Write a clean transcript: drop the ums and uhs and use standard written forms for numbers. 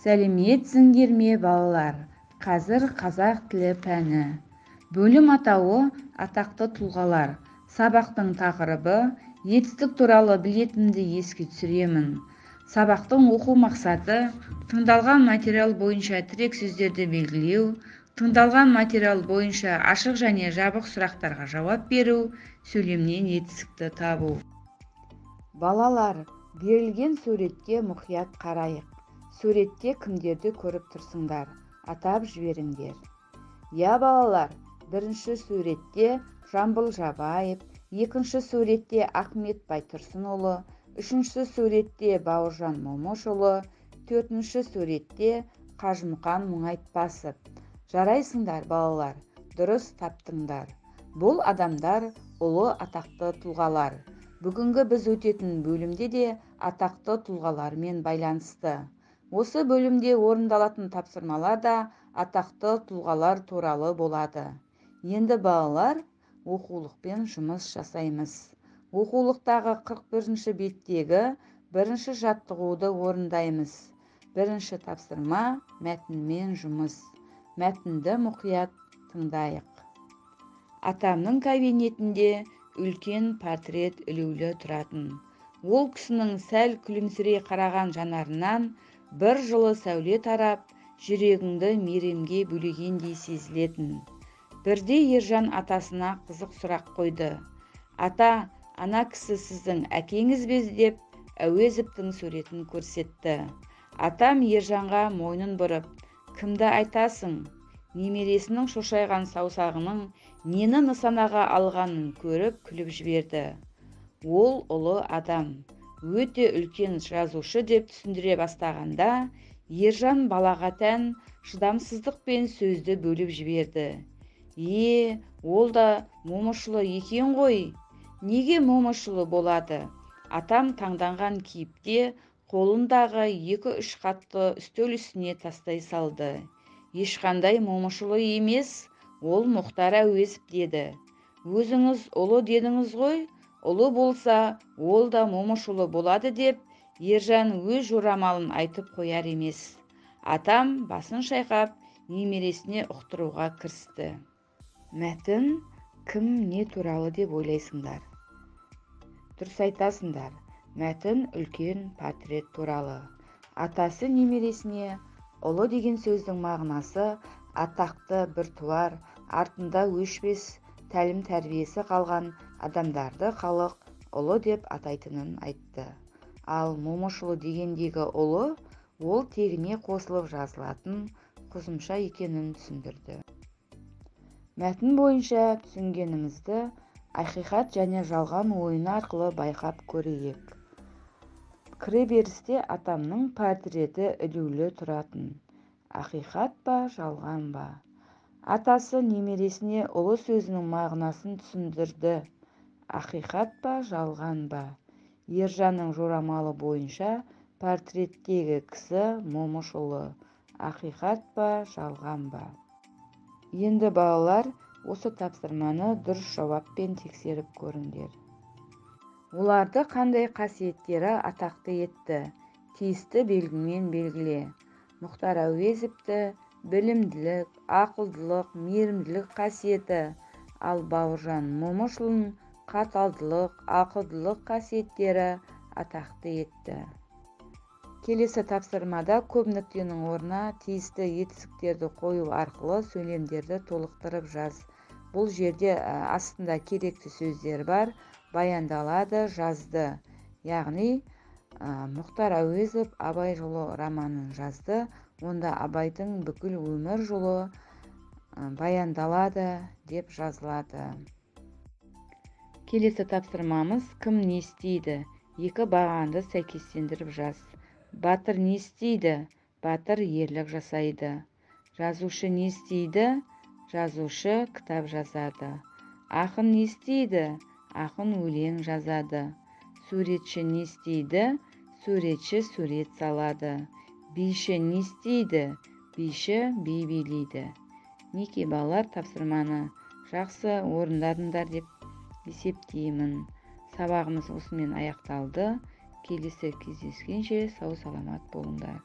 Сәлеметсіңдер ме балалар? Қазір қазақ тілі пәні. Бөлім атауы атақты тұлғалар. Сабақтың тақырыбы етістік туралы білетінді еске түсіремін. Сабақтың оқу мақсаты тыңдалған материал бойынша тірек сөздерді белгілеу, тыңдалған материал бойынша ашық және жабық сұрақтарға жауап беру, сөйлемнен етістікті табу. Балалар, берілген суретке мұқият қарайық. Суретте кімдерді көріп тұрсыңдар? Атап жіберіңдер. Я балалар, бірінші суретте Жамбыл Жабаев, екінші суретте Ахмет Байтұрсынұлы, үшінші суретте Бауыржан Момышұлы, төртінші суретте Қажымқан Мұңайтпасов. Жарайсыңдар балалар, дұрыс таптыңдар. Бұл адамдар ұлы атақты тұлғалар. Бүгінгі біз өтетін бөлімде де атақты тұлғалармен байланысты. Осы бөлімде орындалатын тапсырмалар да атақты тұлғалар туралы болады. Енді балалар, оқулықпен жұмыс жасаймыз. Оқулықтағы 41-ші беттегі бірінші жаттығуды орындаймыз. Бірінші тапсырма мәтінмен жұмыс. Мәтінді мұқият тыңдайық. Атамның кабинетінде үлкен портрет ілулі тұратын. Ол кісінің сәл күлімсірей қараған жанарынан бір жылы сәуле тарап, жүрегіңді мейірімге бөлегендей сезілетін. Бірде Ержан атасына қызық сұрақ қойды. Ата, ана кісі сіздің әкеңіз бе деп Әуезовтің суретін көрсетті. Атам Ержанға мойнын бұрып, кімді айтасың? Немересінің шошайған саусағының нені нысанаға алғанын көріп күліп жіберді. Ол ұлы адам, өте үлкен жазушы деп түсіндіре бастағанда, Ержан балаға тән шыдамсыздықпен сөзді бөліп жіберді. Ол да Момышұлы екен ғой. Неге Момышұлы болады? Атам таңданған кейіпте қолындағы 2-3 хатты үстел үстіне тастай салды. Ешқандай Момышұлы емес, ол Мұхтар Әуезов деді. Өзіңіз ұлы дедіңіз ғой, ұлы болса, ол да Момышұлы болады деп, Ержан өз жорамалын айтып қояр емес. Атам басын шайқап, немересіне ұқтыруға кірісті. Мәтін кім не туралы деп ойлайсыңдар? Дұрыс айтасыңдар. Мәтін үлкен портрет туралы. Атасы немересіне ұлы деген сөздің мағынасы атақты біртуар, артында өшпес тәлім тәрбиесі қалған адамдарды халық ұлы деп атайтынын айтты. Ал Момышұлы дегендегі ұлы, ол тегіне қосылып жазылатын қосымша екенін түсіндірді. Мәтін бойынша түсінгенімізді ақиқат және жалған ойыны арқылы байқап көрейік. Кіреберісте атамның портреті ілулі тұратын. Ақиқат па, жалған ба? Атасы немересіне ұлы сөзінің мағынасын түсіндірді. Ақиқат па, жалған ба? Ержанның жорамалы бойынша портреттегі кісі Момышұлы. Ақиқат па, жалған ба? Енді балалар, осы тапсырманы дұрыс жауаппен тексеріп көріңдер. Оларды қандай қасиеттері атақты етті? Тиісті белгімен белгіле. Мұхтар Әуезовті білімділік, ақылдылық, мейірімділік қасиеті, ал Бауыржан Момышұлын қаталдылық, ақылдылық қасиеттері атақты етті. Келесі тапсырмада көп нүктенің орнына тиісті етістіктерді қою арқылы сөйлемдерді толықтырып жаз. Бұл жерде астында керекті сөздер бар, баяндалады, жазды. Яғни Мұхтар Әуезов Абай жолы романын жазды. Онда Абайдың бүкіл өмір жолы баяндалады деп жазылады. Келесі тапсырмамыз кім не істейді? Екі бағанды сәйкестендіріп жаз. Батыр не істейді? Батыр ерлік жасайды. Жазушы не істейді? Жазушы кітап жазады. Ақын не істейді? Ақын өлең жазады. Суретші не істейді? Суретші сурет салады. Биші не істейді? Биші би билейді. Мінекей балалар, тапсырманы жақсы орындадыңдар деп есептеймін. Сабағымыз осымен аяқталды. Келесі кездескенше сау саламат болыңдар.